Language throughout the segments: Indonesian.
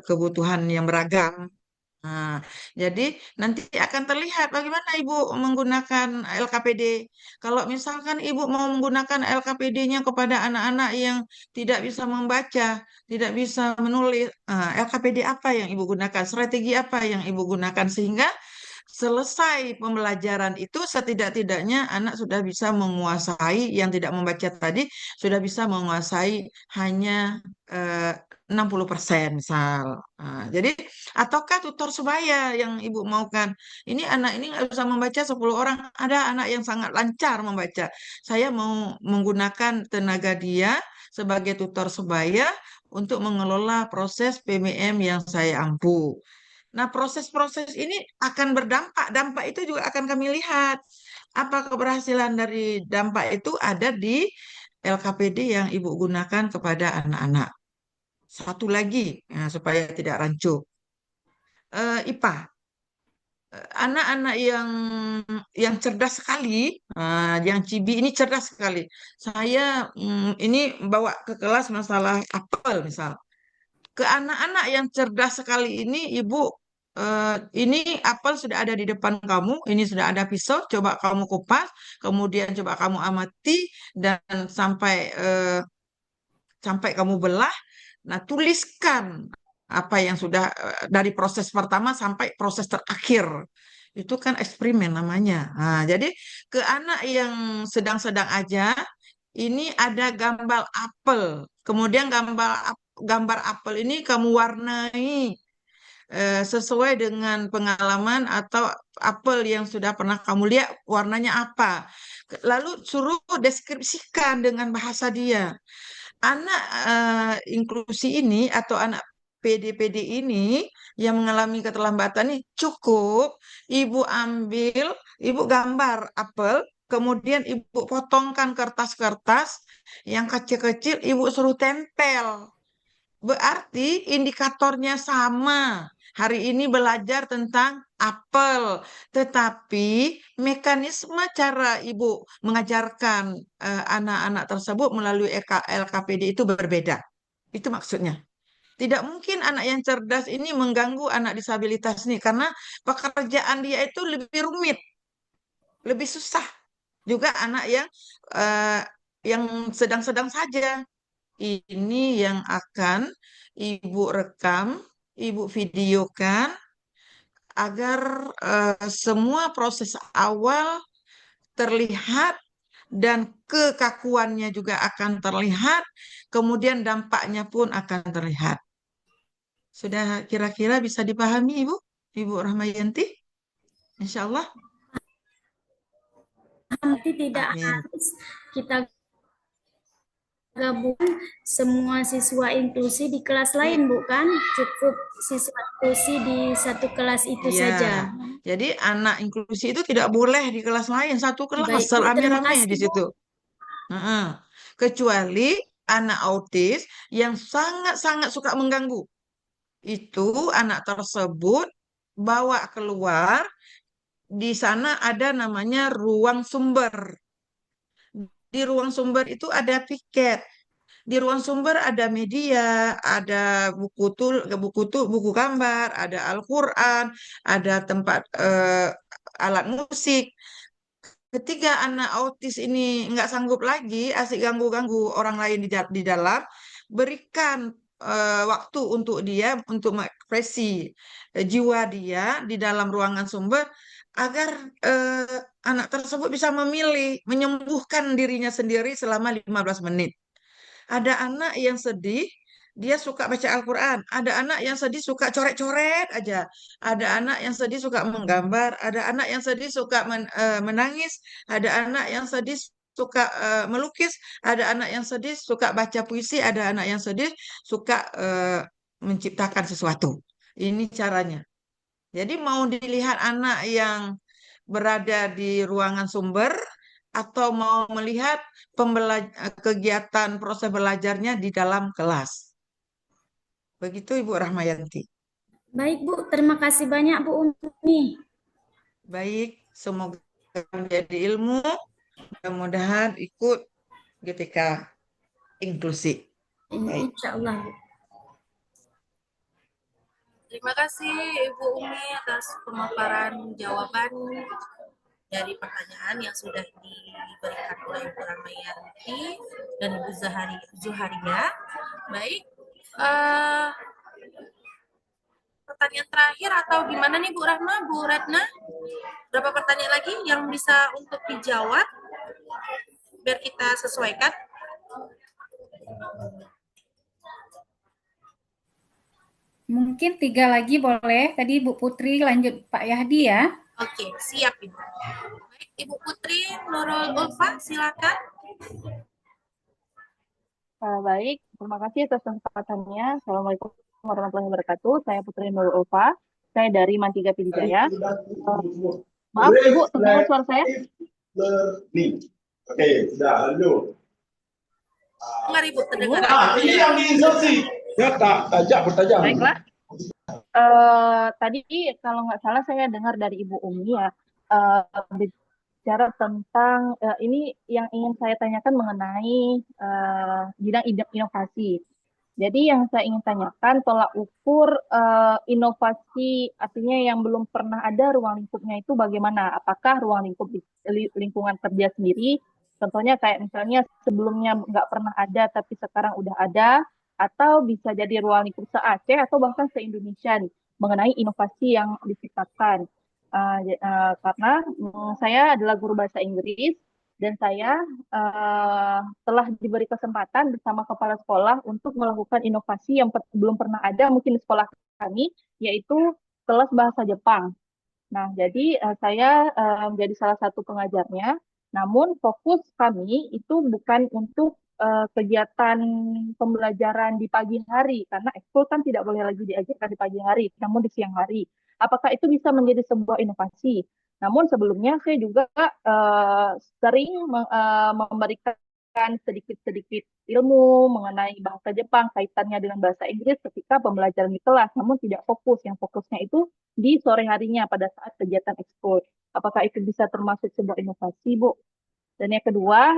kebutuhan yang beragam. Nah, jadi nanti akan terlihat bagaimana Ibu menggunakan LKPD. Kalau misalkan Ibu mau menggunakan LKPD-nya kepada anak-anak yang tidak bisa membaca, tidak bisa menulis, LKPD apa yang Ibu gunakan, strategi apa yang Ibu gunakan, sehingga selesai pembelajaran itu setidak-tidaknya anak sudah bisa menguasai yang tidak membaca tadi, sudah bisa menguasai hanya eh, 60% misal. Jadi ataukah tutor sebaya yang Ibu maukan? Ini anak ini nggak bisa membaca 10 orang. Ada anak yang sangat lancar membaca. Saya mau menggunakan tenaga dia sebagai tutor sebaya untuk mengelola proses PMM yang saya ampu. Nah, proses-proses ini akan berdampak. Dampak itu juga akan kami lihat. Apa keberhasilan dari dampak itu ada di LKPD yang Ibu gunakan kepada anak-anak. Satu lagi, supaya tidak rancu. IPA. Anak-anak yang cerdas sekali, yang cibi ini cerdas sekali. Saya ini bawa ke kelas masalah apel misal. Ke anak-anak yang cerdas sekali ini, Ibu, ini apel sudah ada di depan kamu, ini sudah ada pisau, coba kamu kupas, kemudian coba kamu amati dan sampai kamu belah. Nah, tuliskan apa yang sudah dari proses pertama sampai proses terakhir. Itu kan eksperimen namanya. Nah, jadi ke anak yang sedang-sedang aja, ini ada gambar apel. Kemudian gambar apel ini kamu warnai sesuai dengan pengalaman atau apel yang sudah pernah kamu lihat warnanya apa. Lalu suruh deskripsikan dengan bahasa dia. Anak inklusi ini atau anak PD-PD ini yang mengalami keterlambatan ini cukup ibu ambil, ibu gambar apel, kemudian ibu potongkan kertas-kertas yang kecil-kecil, ibu suruh tempel. Berarti indikatornya sama. Hari ini belajar tentang apel, tetapi mekanisme cara ibu mengajarkan anak-anak tersebut melalui LKPD itu berbeda. Itu maksudnya. Tidak mungkin anak yang cerdas ini mengganggu anak disabilitas ini karena pekerjaan dia itu lebih rumit, lebih susah. Juga anak eh, yang sedang-sedang saja. Ini yang akan Ibu rekam, Ibu videokan agar semua proses awal terlihat dan kekakuannya juga akan terlihat, kemudian dampaknya pun akan terlihat. Sudah kira-kira bisa dipahami, Ibu? Ibu Rahmayanti? Insya Allah. Nanti tidak Amin. harus kita gabungkan semua siswa inklusi di kelas lain, I- bukan? Cukup siswa inklusi di satu kelas itu Iya. saja. Jadi anak inklusi itu tidak boleh di kelas lain, satu kelas, Baik, Bu. Terima serame-rame kasih, di Bu. situ. Heeh. Kecuali anak autis yang sangat-sangat suka mengganggu. Itu anak tersebut bawa keluar, di sana ada namanya ruang sumber. Di ruang sumber itu ada piket. Di ruang sumber ada media, ada buku gambar, ada Al-Quran, ada tempat alat musik. Ketika anak autis ini nggak sanggup lagi, asik ganggu-ganggu orang lain di dalam, berikan waktu untuk dia untuk mengekspresi jiwa dia di dalam ruangan sumber agar anak tersebut bisa memilih, menyembuhkan dirinya sendiri selama 15 menit. Ada anak yang sedih, dia suka baca Al-Quran. Ada anak yang sedih suka coret-coret aja. Ada anak yang sedih suka menggambar. Ada anak yang sedih suka menangis. Ada anak yang sedih suka melukis. Ada anak yang sedih suka baca puisi. Ada anak yang sedih suka menciptakan sesuatu. Ini caranya. Jadi mau dilihat anak yang berada di ruangan sumber atau mau melihat kegiatan proses belajarnya di dalam kelas. Begitu Ibu Rahmayanti. Baik, Bu. Terima kasih banyak, Bu, untuk ini. Baik, semoga menjadi ilmu, mudah-mudahan ikut ketika inklusi. Baik. Insya Allah, Bu. Terima kasih Ibu Umi atas pemaparan jawaban dari pertanyaan yang sudah diberikan oleh Ibu Ramayati dan Ibu Zuharia. Baik, pertanyaan terakhir atau gimana nih Bu Rahma, Bu Ratna? Berapa pertanyaan lagi yang bisa untuk dijawab biar kita sesuaikan? Mungkin 3 lagi boleh. Tadi Bu Putri lanjut Pak Yahdi ya. Oke, siap Ibu. Baik, Ibu Putri Nurul Ulfa, silakan. Baik, terima kasih atas kesempatannya. Assalamualaikum warahmatullahi wabarakatuh. Saya Putri Nurul Ulfa. Saya dari Mantiga Pidijaya. Maaf, Ibu, terdengar suara saya? Oke, sudah, lanjut. Dengar Ibu, terdengar. Ini yang diinstruksi. Ya, tajak bertajam. Baiklah. Tadi kalau nggak salah saya dengar dari Ibu Umi ya, bicara tentang ini yang ingin saya tanyakan mengenai bidang inovasi. Jadi yang saya ingin tanyakan tolak ukur inovasi artinya yang belum pernah ada ruang lingkupnya itu bagaimana? Apakah ruang lingkup lingkungan kerja sendiri, contohnya kayak misalnya sebelumnya nggak pernah ada tapi sekarang udah ada, atau bisa jadi ruang lingkup se-Aceh atau bahkan se-Indonesia nih, mengenai inovasi yang diciptakan. Karena saya adalah guru bahasa Inggris dan saya telah diberi kesempatan bersama kepala sekolah untuk melakukan inovasi yang belum pernah ada mungkin di sekolah kami, yaitu kelas bahasa Jepang. Nah, jadi saya menjadi salah satu pengajarnya, namun fokus kami itu bukan untuk kegiatan pembelajaran di pagi hari, karena ekskul kan tidak boleh lagi diajarkan di pagi hari, namun di siang hari. Apakah itu bisa menjadi sebuah inovasi? Namun sebelumnya saya juga sering memberikan sedikit-sedikit ilmu mengenai bahasa Jepang kaitannya dengan bahasa Inggris ketika pembelajaran di kelas, namun tidak fokus. Yang fokusnya itu di sore harinya pada saat kegiatan ekskul. Apakah itu bisa termasuk sebuah inovasi, Bu? Dan yang kedua,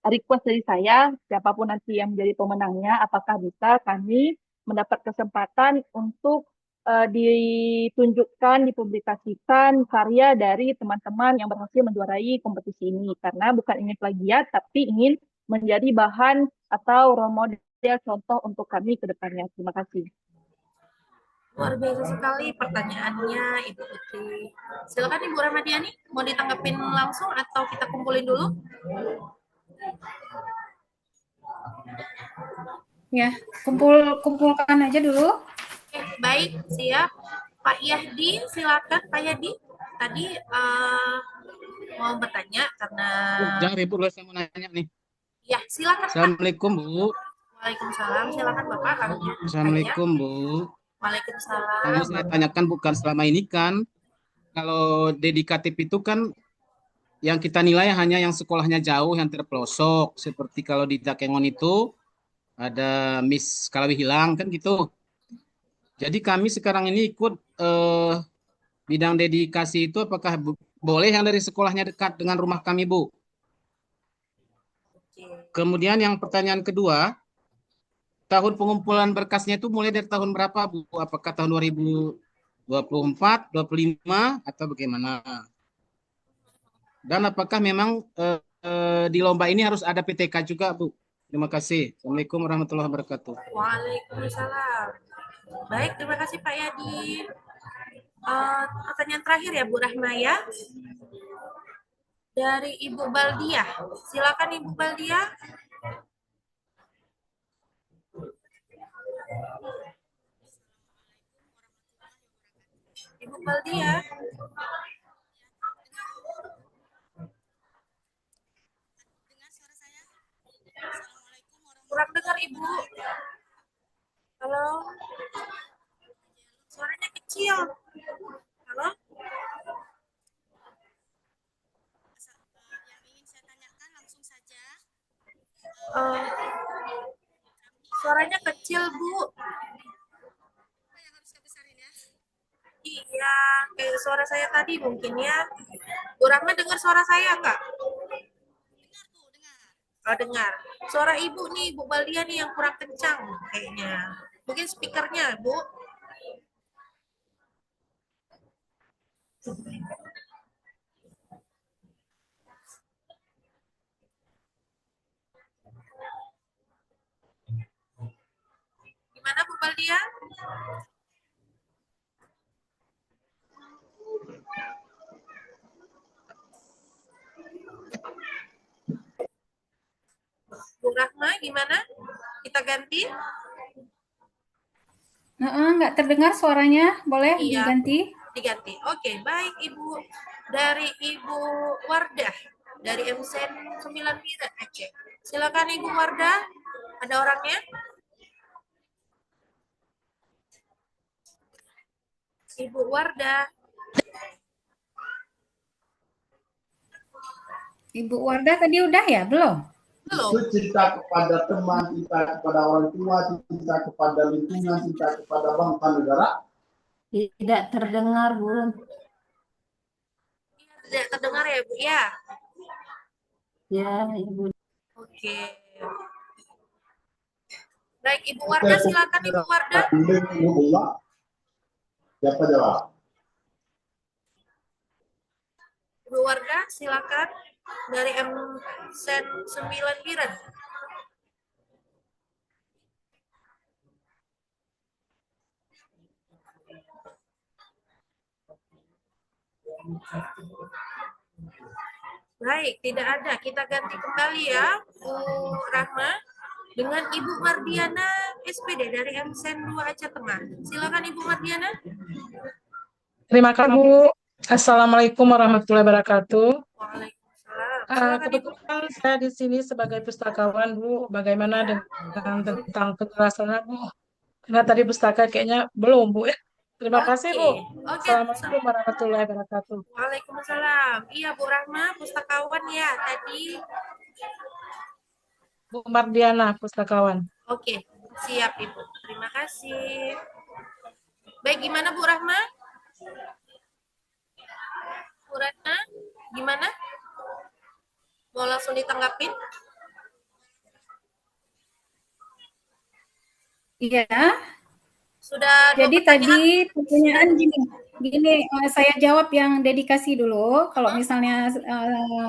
request dari saya, siapapun nanti yang menjadi pemenangnya, apakah bisa kami mendapat kesempatan untuk ditunjukkan, dipublikasikan karya dari teman-teman yang berhasil menjuarai kompetisi ini. Karena bukan ingin plagiat, tapi ingin menjadi bahan atau role model contoh untuk kami ke depannya. Terima kasih. Luar biasa sekali pertanyaannya Ibu Putri. Silakan Ibu Ramadiani, mau ditanggapin langsung atau kita kumpulin dulu? Ya, kumpulkan aja dulu. Oke, baik, siap. Pak Yahdi, silakan Pak Yahdi. Tadi mau bertanya karena... Jangan Ibu, saya mau nanya nih. Ya, silakan Pak. Assalamualaikum Bu. Waalaikumsalam, silakan Bapak. Assalamualaikum Bu. Waalaikumsalam. Yang saya tanyakan bukan selama ini kan, kalau dedikatif itu kan yang kita nilai hanya yang sekolahnya jauh, yang terpelosok. Seperti kalau di Takengon itu ada Miss Kalawi Hilang kan gitu. Jadi kami sekarang ini ikut bidang dedikasi itu apakah boleh yang dari sekolahnya dekat dengan rumah kami Bu? Kemudian yang pertanyaan kedua, tahun pengumpulan berkasnya itu mulai dari tahun berapa Bu? Apakah tahun 2024, 25 atau bagaimana? Dan apakah memang di lomba ini harus ada PTK juga Bu? Terima kasih. Assalamualaikum warahmatullahi wabarakatuh. Waalaikumsalam. Baik, terima kasih Pak Yadi. Pertanyaan terakhir ya Bu Rahmaya. Dari Ibu Baldia. Silakan Ibu Baldia. Ibu Baldia. Kurang dengar Ibu. Halo. Suaranya kecil. Halo. Yang ingin saya tanyakan langsung saja. Suaranya kecil Bu. Apa yang harus saya besarin ya? Iya, kayak suara saya tadi mungkin ya. Bu Rahma dengar suara saya nggak? Dengar Bu, dengar. Oh, dengar. Suara Ibu nih, Bu Baldia nih yang kurang kencang kayaknya. Mungkin speakernya, Bu. Gimana Bu Baldia? Bu Rahma gimana? Kita ganti? Nggak terdengar suaranya, boleh Iya. diganti? Diganti. Oke, baik Ibu. Dari Ibu Wardah dari MSN 9 Biren Aceh. Silakan Ibu Wardah. Ada orangnya? Ibu Wardah. Ibu Wardah tadi udah ya, belum? Belum. Itu cinta kepada teman, cinta kepada orang tua, cinta kepada lingkungan, cinta kepada bangsa negara. Tidak terdengar, Bu. Tidak terdengar ya Bu ya? Ya, Ibu. Oke. Baik Ibu Wardah, silakan Ibu Wardah. Siapa jawab? Ibu Wardah, silakan dari MSN 9 Biren. Baik, tidak ada. Kita ganti kembali ya, Bu Rahma, dengan Ibu Mardiana SPD dari MSN 2 Aceh Tengah. Silakan Ibu Mardiana. Terima kasih, Bu. Assalamualaikum warahmatullahi wabarakatuh. Waalaikumsalam. Silakan Ibu. Kebetulan saya di sini sebagai pustakawan, Bu. Bagaimana dengan tentang penjelasannya, Bu? Karena tadi pustaka kayaknya belum, Bu. Terima kasih, Bu. Oke. Assalamualaikum warahmatullahi wabarakatuh. Waalaikumsalam. Iya, Bu Rahma, pustakawan ya tadi. Bu Mardiana, pustakawan. Oke, siap Ibu. Terima kasih. Baik, gimana Bu Rahma? Bu Rahma, gimana? Mau langsung ditanggapin? Iya. Sudah. Jadi tadi pertanyaan gini, saya jawab yang dedikasi dulu. Kalau misalnya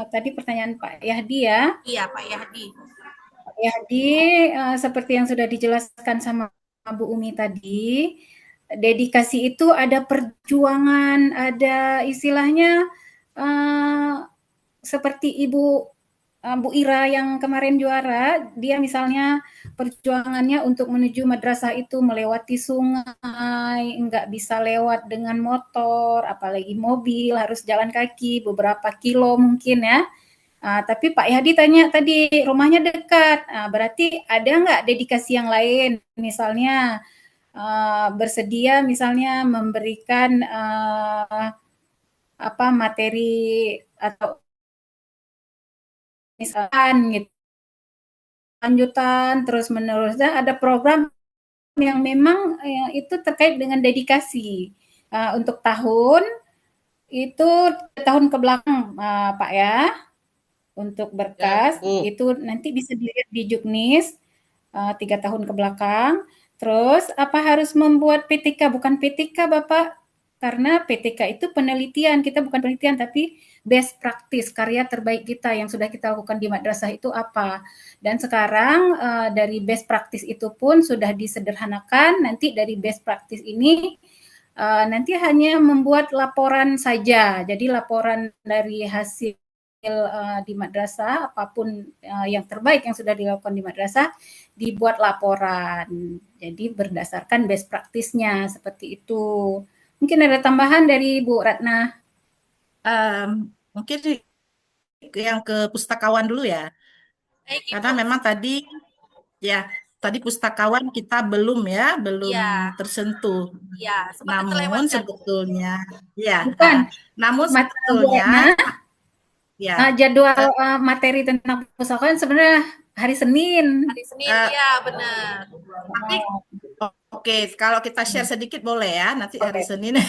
tadi pertanyaan Pak Yahdi ya. Iya, Pak Yahdi. Pak Yahdi, seperti yang sudah dijelaskan sama Bu Umi tadi, dedikasi itu ada perjuangan, ada istilahnya seperti Bu Ira yang kemarin juara, dia misalnya perjuangannya untuk menuju madrasah itu melewati sungai, nggak bisa lewat dengan motor, apalagi mobil, harus jalan kaki beberapa kilo mungkin ya. Tapi Pak Yadi tanya tadi rumahnya dekat, berarti ada nggak dedikasi yang lain, misalnya bersedia misalnya memberikan materi atau misalkan gitu lanjutan terus menerus, dan ada program yang memang itu terkait dengan dedikasi untuk tahun itu tahun ke belakang Pak ya, untuk berkas Ya, itu nanti bisa dilihat di Juknis 3 tahun ke belakang. Terus apa harus membuat PTK? Bukan PTK Bapak, karena PTK itu penelitian, kita bukan penelitian tapi best practice, karya terbaik kita yang sudah kita lakukan di madrasah itu apa. Dan sekarang dari best practice itu pun sudah disederhanakan, nanti dari best practice ini nanti hanya membuat laporan saja. Jadi laporan dari hasil di madrasah, apapun yang terbaik yang sudah dilakukan di madrasah, dibuat laporan. Jadi berdasarkan best practice-nya, seperti itu. Mungkin ada tambahan dari Bu Ratna. Mungkin yang ke pustakawan dulu ya. Karena memang tadi pustakawan kita belum tersentuh. Ya, namun sebetulnya jadwal materi tentang pustakawan sebenarnya hari Senin. Hari Senin, ya benar. Oke, kalau kita share sedikit boleh ya, nanti hari Senin.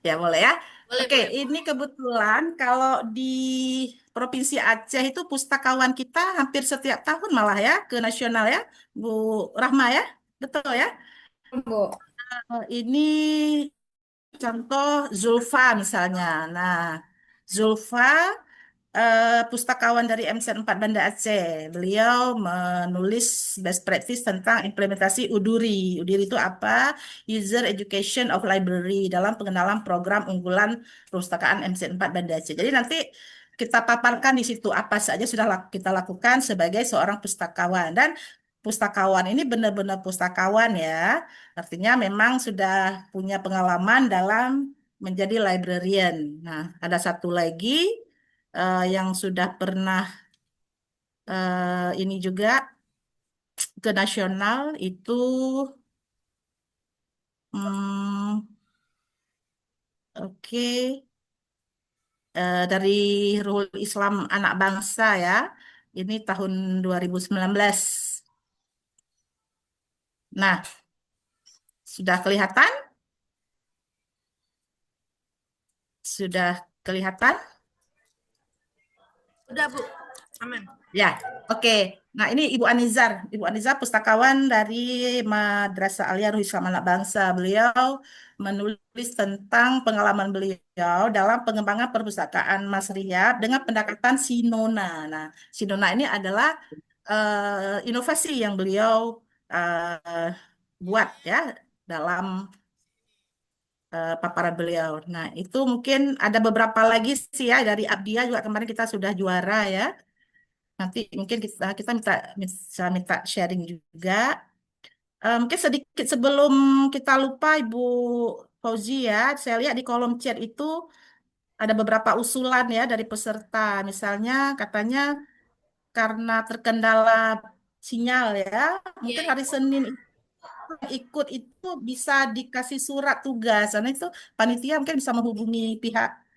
Ya boleh ya. Oke, ini kebetulan kalau di Provinsi Aceh itu pustakawan kita hampir setiap tahun malah ya ke nasional ya, Bu Rahma ya, betul ya? Bu. Ini contoh Zulfa misalnya. Nah, Zulfa pustakawan dari MC4 Banda Aceh. Beliau menulis best practice tentang implementasi UDURI. UDURI itu apa? User Education of Library dalam pengenalan program unggulan perpustakaan MC4 Banda Aceh. Jadi nanti kita paparkan di situ apa saja sudah kita lakukan sebagai seorang pustakawan. Dan pustakawan ini benar-benar pustakawan ya. Artinya memang sudah punya pengalaman dalam menjadi librarian. Nah, ada satu lagi yang sudah pernah ini juga ke nasional itu hmm, oke dari Ruhul Islam Anak Bangsa ya. Ini tahun 2019. Nah, sudah kelihatan? Sudah kelihatan? Sudah, Bu. Aman. Ya, oke. Nah, ini Ibu Anizar. Ibu Anizar pustakawan dari Madrasah Aliyah Ruhul Islam Anak Bangsa. Beliau menulis tentang pengalaman beliau dalam pengembangan perpustakaan Mas Riyad dengan pendekatan Sinona. Nah, Sinona ini adalah inovasi yang beliau buat ya dalam paparan beliau. Nah, itu mungkin ada beberapa lagi sih ya dari Abdia juga kemarin kita sudah juara ya. Nanti mungkin kita bisa minta sharing juga. Mungkin sedikit sebelum kita lupa Ibu Fauzi ya, saya lihat di kolom chat itu ada beberapa usulan ya dari peserta. Misalnya katanya karena terkendala sinyal ya, mungkin hari Senin itu yang ikut itu bisa dikasih surat tugas. Karena itu panitia mungkin bisa menghubungi pihak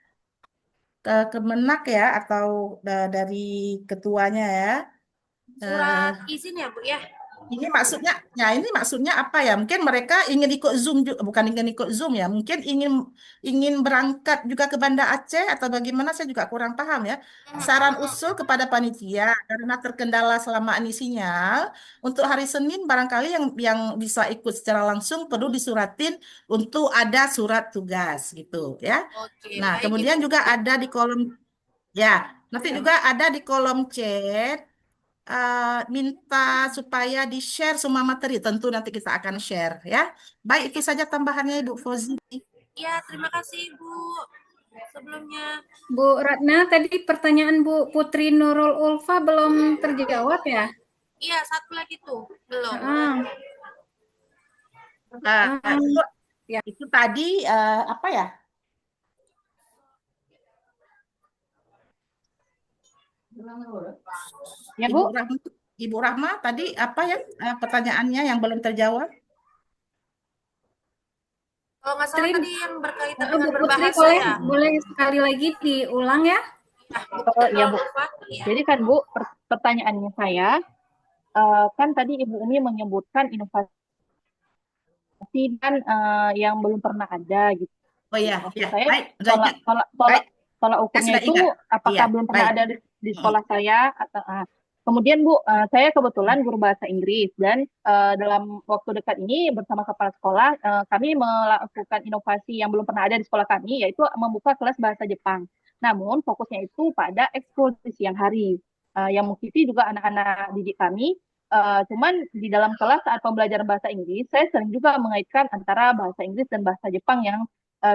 Kemenak ya atau dari ketuanya ya. Surat izin ya, Bu ya? Ini maksudnya apa ya? Mungkin mereka ingin ikut Zoom juga, bukan ingin ikut Zoom ya. Mungkin ingin berangkat juga ke Banda Aceh atau bagaimana saya juga kurang paham ya. Saran usul kepada panitia karena terkendala selama ini sinyal, untuk hari Senin barangkali yang bisa ikut secara langsung perlu disuratin untuk ada surat tugas gitu ya. Oke, Nah, baik, kemudian Ibu. juga ada di kolom nanti juga ada di kolom chat minta supaya di-share semua materi. Tentu nanti kita akan share ya. Baik, itu saja tambahannya Ibu Fauzi. Ya, terima kasih, Bu. Sebelumnya. Bu Ratna, tadi pertanyaan Bu Putri Nurul Ulfa belum terjawab ya? Iya, satu lagi tuh. Belum. Itu tadi apa ya? Ya, Bu. Ibu Rahma tadi apa ya pertanyaannya yang belum terjawab? Kalau nggak salah tadi yang berkaitan dengan Bu Putri, berbahasa ya. boleh sekali lagi diulang ya? Ya, Bu. Jadi kan Bu, pertanyaannya saya, kan tadi Ibu Umi menyebutkan inovasi dan yang belum pernah ada gitu. Oh iya, Maksud saya baik. tolak ukurnya itu apakah belum pernah ada di sekolah saya atau kemudian Bu, saya kebetulan guru bahasa Inggris dan dalam waktu dekat ini bersama kepala sekolah kami melakukan inovasi yang belum pernah ada di sekolah kami, yaitu membuka kelas bahasa Jepang. Namun fokusnya itu pada ekskul di siang hari yang mengikuti juga anak-anak didik kami. Cuman di dalam kelas saat pembelajaran bahasa Inggris, saya sering juga mengaitkan antara bahasa Inggris dan bahasa Jepang yang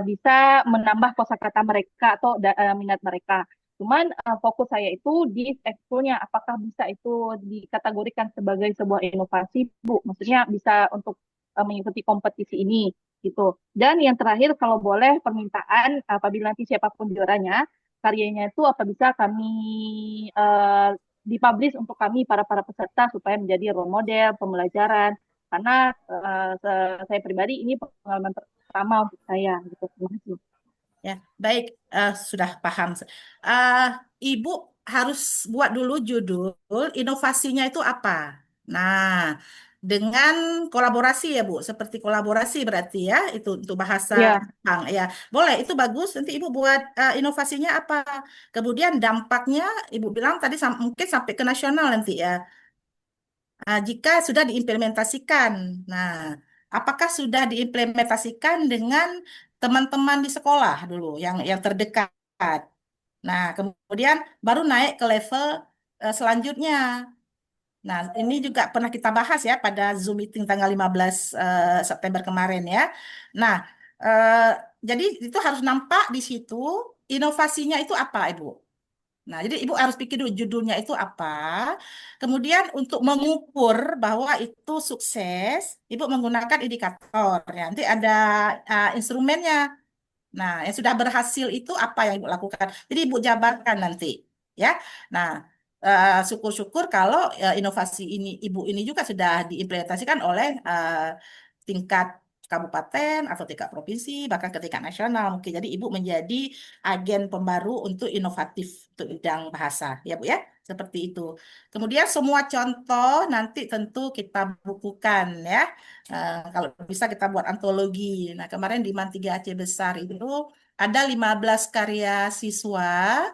bisa menambah kosakata mereka atau minat mereka. Cuman fokus saya itu di ekskulnya, apakah bisa itu dikategorikan sebagai sebuah inovasi, Bu? Maksudnya bisa untuk mengikuti kompetisi ini, gitu. Dan yang terakhir, kalau boleh permintaan, apabila nanti siapapun juaranya, karyanya itu apa bisa kami dipublish untuk kami para peserta supaya menjadi role model pembelajaran. Karena saya pribadi ini pengalaman pertama untuk saya, gitu. Terima kasih. Ya, baik, sudah paham. Ibu harus buat dulu judul inovasinya itu apa. Nah, dengan kolaborasi ya Bu, seperti kolaborasi berarti ya, itu untuk bahasa Jepang ya. Boleh, itu bagus. Nanti Ibu buat inovasinya apa. Kemudian dampaknya Ibu bilang tadi mungkin sampai ke nasional nanti ya. Jika sudah diimplementasikan. Nah, apakah sudah diimplementasikan dengan teman-teman di sekolah dulu yang terdekat. Nah, kemudian baru naik ke level selanjutnya. Nah, ini juga pernah kita bahas ya pada Zoom meeting tanggal 15 September kemarin ya. Nah, eh, jadi itu harus nampak di situ inovasinya itu apa, Ibu? Nah, jadi Ibu harus pikir dulu judulnya itu apa. Kemudian untuk mengukur bahwa itu sukses, Ibu menggunakan indikator. Ya. Nanti ada instrumennya. Nah, yang sudah berhasil itu apa yang Ibu lakukan? Jadi Ibu jabarkan nanti, ya. Nah, syukur-syukur kalau inovasi ini Ibu ini juga sudah diimplementasikan oleh tingkat kabupaten atau tingkat provinsi, bahkan ke tingkat nasional mungkin. Jadi Ibu menjadi agen pembaru untuk inovatif untuk bidang bahasa, ya Bu ya. Seperti itu. Kemudian semua contoh nanti tentu kita bukukan ya. Kalau bisa kita buat antologi. Nah, kemarin di MAN 3 Aceh Besar itu ada 15 karya siswa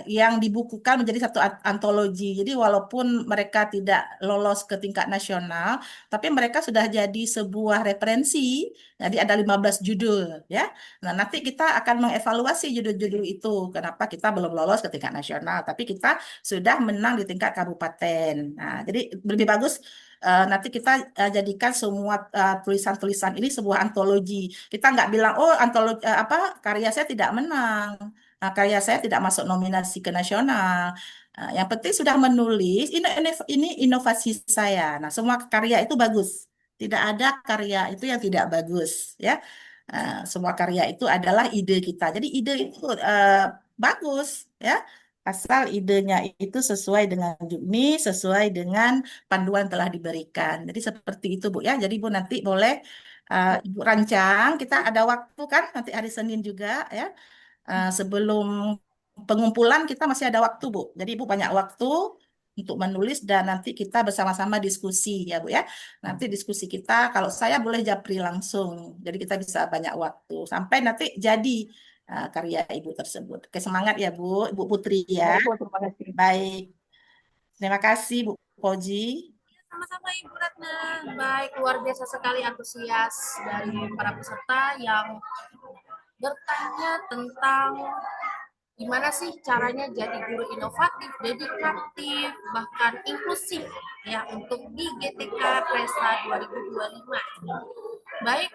yang dibukukan menjadi satu antologi. Jadi walaupun mereka tidak lolos ke tingkat nasional, tapi mereka sudah jadi sebuah referensi. Jadi ada 15 judul ya. Nah, nanti kita akan mengevaluasi judul-judul itu. Kenapa kita belum lolos ke tingkat nasional, tapi kita sudah menang di tingkat kabupaten. Nah, jadi lebih bagus nanti kita jadikan semua tulisan-tulisan ini sebuah antologi. Kita nggak bilang, oh antologi apa karya saya tidak menang, karya saya tidak masuk nominasi ke nasional. Yang penting sudah menulis, ini inovasi saya. Nah, semua karya itu bagus. Tidak ada karya itu yang tidak bagus, ya. Semua karya itu adalah ide kita. Jadi ide itu bagus, ya. Asal idenya itu sesuai dengan juknis, sesuai dengan panduan telah diberikan. Jadi seperti itu, Bu ya. Jadi Bu nanti boleh Ibu rancang. Kita ada waktu kan nanti hari Senin juga ya. Sebelum pengumpulan kita masih ada waktu, Bu. Jadi Ibu banyak waktu untuk menulis dan nanti kita bersama-sama diskusi ya, Bu ya. Nanti diskusi kita kalau saya boleh japri langsung. Jadi kita bisa banyak waktu sampai nanti jadi karya Ibu tersebut. Oke, semangat ya, Bu. Ibu Putri ya. Baik, Bu, terima kasih. Baik. Terima kasih, Bu Koji. Sama-sama Ibu Ratna. Baik, luar biasa sekali antusias dari para peserta yang bertanya tentang gimana sih caranya jadi guru inovatif, dedikatif, bahkan inklusif ya untuk di GTK Presa 2025. Baik,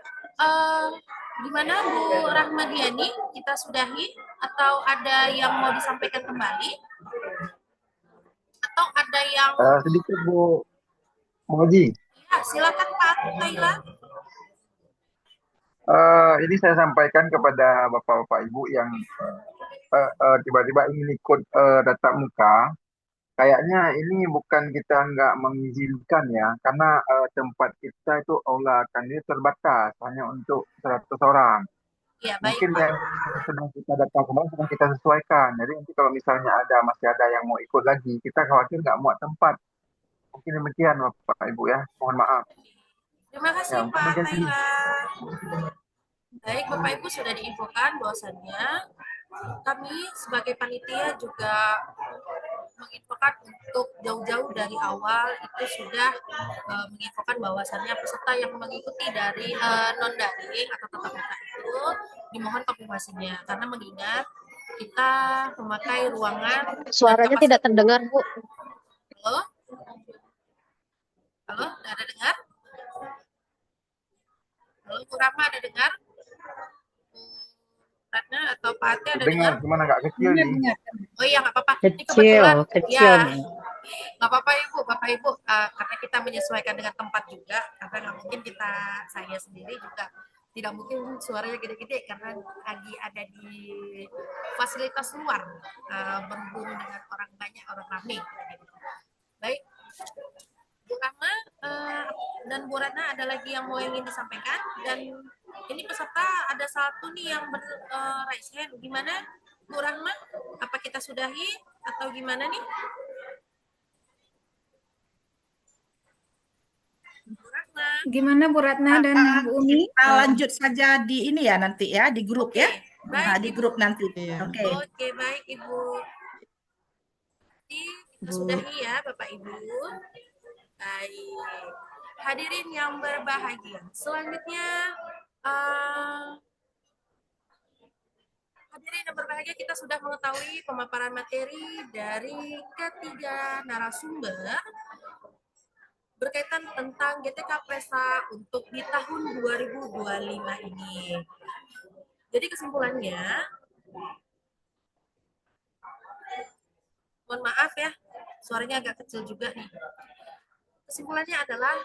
gimana Bu Rahmadiani? Kita sudahi atau ada yang mau disampaikan kembali? Atau ada yang sedikit Bu Moji. Ya, silakan Pak Taila. Ini saya sampaikan kepada Bapak-Bapak Ibu yang tiba-tiba ingin ikut tatap muka. Kayaknya ini bukan kita nggak mengizinkan ya, karena tempat kita itu aula kan ini terbatas hanya untuk 100 orang. Ya, baik, Mungkin Pak. yang sedang kita datang kemarin sedang kita sesuaikan. Jadi nanti kalau misalnya masih ada yang mau ikut lagi, kita khawatir nggak muat tempat. Mungkin demikian Bapak Ibu ya, mohon maaf. Terima kasih Ya, Pak demikian. Taila. Baik, Bapak Ibu sudah diinfokan bahwasannya kami sebagai panitia juga menginfokan untuk jauh-jauh dari awal itu sudah menginfokan bahwasannya peserta yang mengikuti dari non-daring atau tatap muka itu dimohon konfirmasinya karena mengingat kita memakai ruangan. Suaranya tidak terdengar, Bu. Halo? Halo, ada dengar? Halo, Bu Rama ada dengar? Ratna atau Pak Ate ada dengar? Cuman agak kecil nih. Oh iya, nggak apa-apa. Kecil. Ya, nggak apa-apa Ibu, Bapak Ibu, karena kita menyesuaikan dengan tempat juga, karena nggak mungkin saya sendiri juga tidak mungkin suaranya gede-gede karena lagi ada di fasilitas luar, berhubung dengan orang banyak, orang ramai. Baik, Bu Rahma dan Bu Ratna ada lagi yang mau ingin disampaikan dan ini peserta ada satu nih yang raise hand. Gimana Bu Rahma? Apa kita sudahi atau gimana nih? Bu Ratna. Gimana Bu Ratna dan Bu Umi? Kita lanjut saja di ini ya nanti ya di grup ya. Nah, di grup nanti. Oke. Oke, baik Ibu. Jadi kita sudahi ya Bapak Ibu. Baik. Hadirin yang berbahagia. Selanjutnya Hadirin yang berbahagia, kita sudah mengetahui pemaparan materi dari ketiga narasumber berkaitan tentang GTK Presa untuk di tahun 2025 ini. Jadi kesimpulannya, mohon maaf ya, suaranya agak kecil juga nih. Kesimpulannya adalah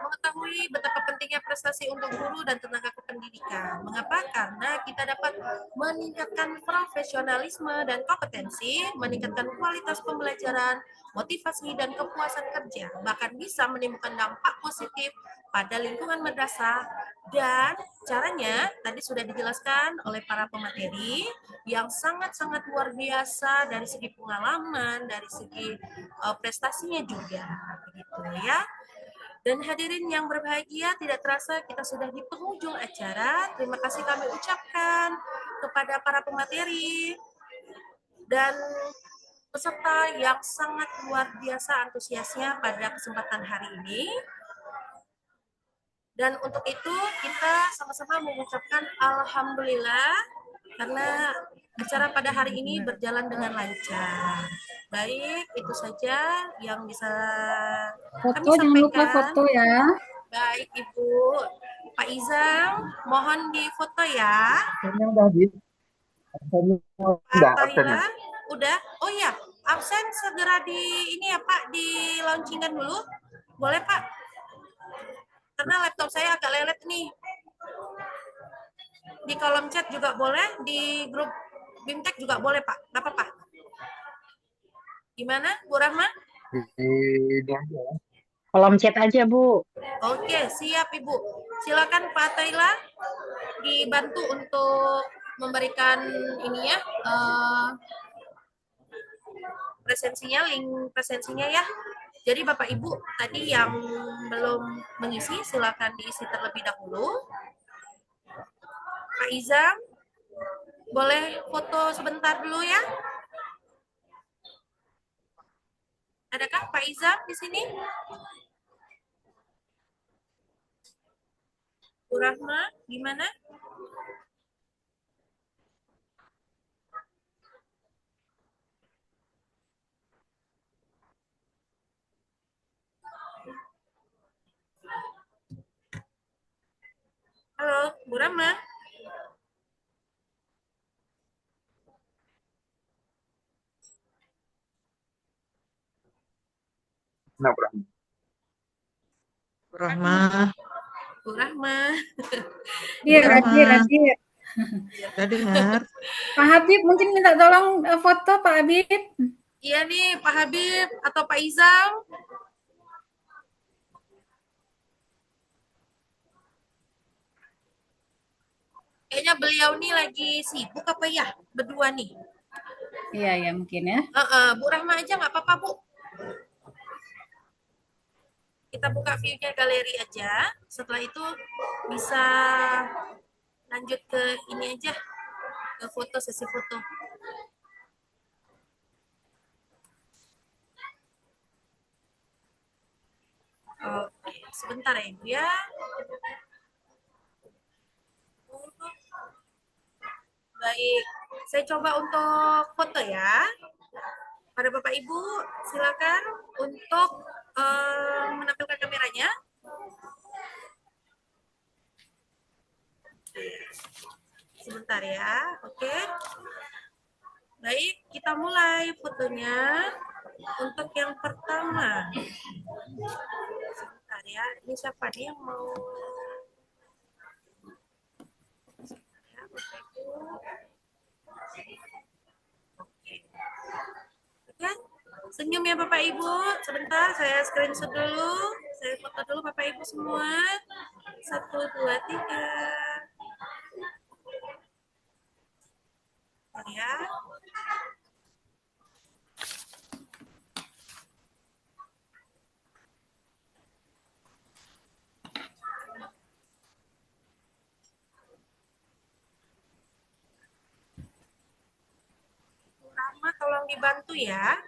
mengetahui betapa pentingnya prestasi untuk guru dan tenaga kependidikan. Mengapa? Karena kita dapat meningkatkan profesionalisme dan kompetensi, meningkatkan kualitas pembelajaran, motivasi dan kepuasan kerja, bahkan bisa menimbulkan dampak positif pada lingkungan madrasah. Dan caranya tadi sudah dijelaskan oleh para pemateri yang sangat-sangat luar biasa dari segi pengalaman, dari segi prestasinya juga, begitu ya. Dan hadirin yang berbahagia, tidak terasa kita sudah di penghujung acara. Terima kasih kami ucapkan kepada para pemateri dan peserta yang sangat luar biasa antusiasnya pada kesempatan hari ini. Dan untuk itu kita sama-sama mengucapkan alhamdulillah karena acara pada hari ini berjalan dengan lancar. Baik, itu saja yang bisa kami Foto jangan lupa sampaikan. foto ya. Baik, Ibu. Pak Izam, mohon difoto ya. Absennya udah habis. Absennya udah, Pak absennya. Tahila, udah? Oh iya, absen segera di ini ya Pak, di launchingkan dulu. Boleh Pak? Karena laptop saya agak lelet nih. Di kolom chat juga boleh, di grup Bimtek juga boleh Pak. Nggak apa-apa. Gimana, Bu Rahma? Ini aja ya. Kolom chat aja, Bu. Oke, siap Ibu. Silakan Pak Tahila dibantu untuk memberikan ini ya, presensinya, link presensinya ya. Jadi Bapak Ibu tadi yang belum mengisi silakan diisi terlebih dahulu. Pak Izam, boleh foto sebentar dulu ya? Adakah Pak Izam di sini? Bu Rahma, gimana? Halo, Bu Rahma. Nah, Bro. Bu Rahma. Bu Rahma. Hadir, Bu Rahma. hadir, hadir. Udah dengar? Pak Habib mungkin minta tolong foto Pak Habib. Iya nih Pak Habib atau Pak Izam. Kayaknya beliau nih lagi sibuk apa ya? Berdua nih. Iya, ya mungkin ya. Bu Rahma aja nggak apa-apa Bu. Kita buka view-nya galeri aja. Setelah itu bisa lanjut ke ini aja, ke foto, sesi foto. Oke, sebentar ya Ibu ya. Baik, saya coba untuk foto ya. Pada Bapak Ibu, silakan untuk menampilkan kameranya. Sebentar ya, oke. Baik, kita mulai fotonya. Untuk yang pertama, sebentar ya, ini siapa nih yang mau? Sebentar ya, Bapak Ibu. Oke. Oke, senyum ya Bapak Ibu. Sebentar, saya screenshot dulu. Saya foto dulu Bapak Ibu semua. 1, 2, 3. Ya. Rama, tolong dibantu ya.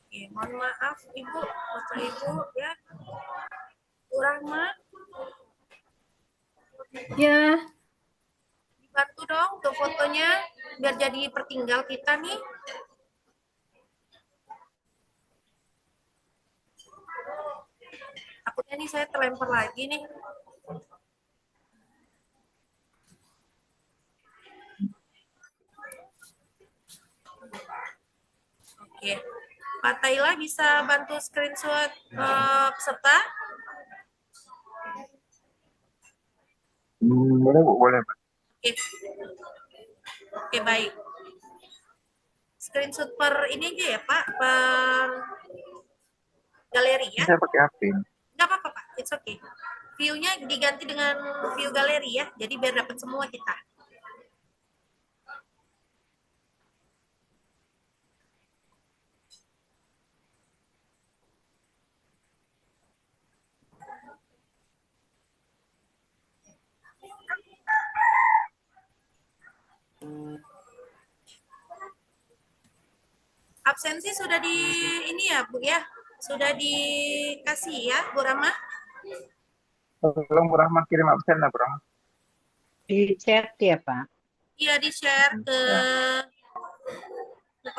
Oke, mohon maaf Ibu, Bapak Ibu ya. Bu Rahma, Ya, dibantu dong untuk fotonya biar jadi pertinggal kita nih. Takutnya nih saya terlempar lagi nih. Oke, Pak Taila bisa bantu screenshot peserta? Boleh Bu, boleh. Oke, oke baik. Screenshot per ini aja ya Pak, per galeri ya? Saya pakai HP. Nggak apa-apa Pak, it's okay. View-nya diganti dengan view galeri ya, jadi biar dapat semua kita. Absensi sudah di ini ya Bu ya, sudah dikasih ya Bu Rama? Tolong Bu Rahma kirim absen lah Bu Rahma. Di chat ya, Pak? Iya, di-share ke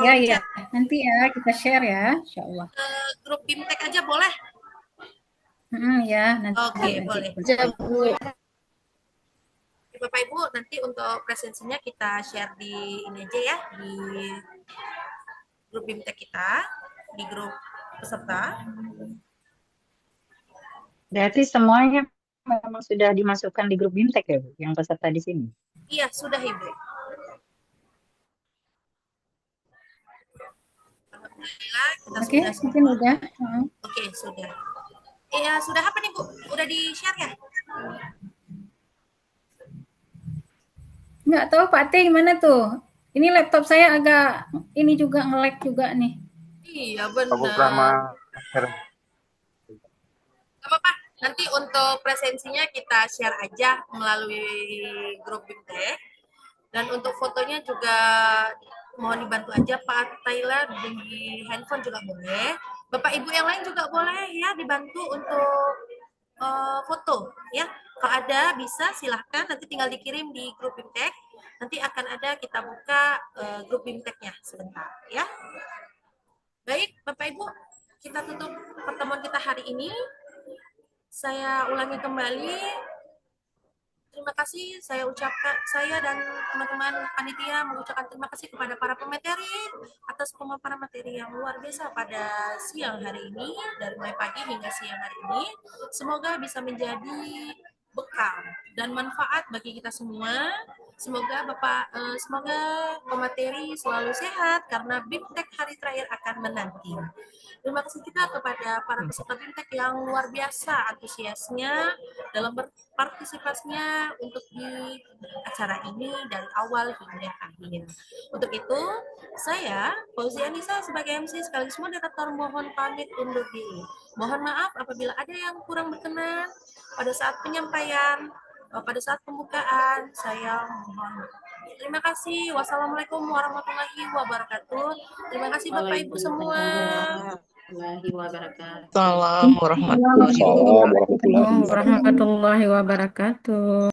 ya, ya. Nanti ya kita share ya, Insya Allah. grup BIMTEK aja boleh? Ya, nanti. Oke, boleh. Bu. Bapak Ibu, nanti untuk presensinya kita share di ini aja ya, di grup BIMTEK kita, di grup peserta. Berarti semuanya memang sudah dimasukkan di grup BIMTEK ya, Bu, yang peserta di sini? Iya, sudah Ibu. Alhamdulillah, kita Oke, sudah mungkin udah. Oke, sudah. Iya, sudah apa nih Bu? Udah di-share ya? Nggak tahu Pak T gimana tuh. Ini laptop saya agak ini juga nge-lag juga nih. Iya, benar. Bu Rahma. Gak apa-apa, nanti untuk presensinya kita share aja melalui grup BIMTEK. Dan untuk fotonya juga mohon dibantu aja Pak Taila di handphone juga boleh. Bapak Ibu yang lain juga boleh ya dibantu untuk foto ya. Kalau ada bisa silahkan nanti tinggal dikirim di grup BIMTEK. Nanti akan ada kita buka grup BIMTEK-nya sebentar ya. Baik Bapak Ibu, kita tutup pertemuan kita hari ini. Saya ulangi kembali. Terima kasih saya dan teman-teman panitia mengucapkan terima kasih kepada para pemateri atas pemaparan materi yang luar biasa pada siang hari ini, dari mulai pagi hingga siang hari ini. Semoga bisa menjadi bekal dan manfaat bagi kita semua. Semoga semoga pemateri selalu sehat karena BIMTEK hari terakhir akan menanti. Terima kasih kita kepada para peserta BIMTEK yang luar biasa antusiasnya dalam berpartisipasinya untuk di acara ini dari awal hingga akhir. Untuk itu, saya, Fauzia Nisa sebagai MC sekaligus moderator mohon pamit undur diri. Mohon maaf apabila ada yang kurang berkenan pada saat penyampaian, pada saat pembukaan, saya mohon. Terima kasih. Wassalamualaikum warahmatullahi wabarakatuh. Terima kasih Bapak Ibu semua. Assalamualaikum warahmatullahi wabarakatuh. Warahmatullahi wabarakatuh.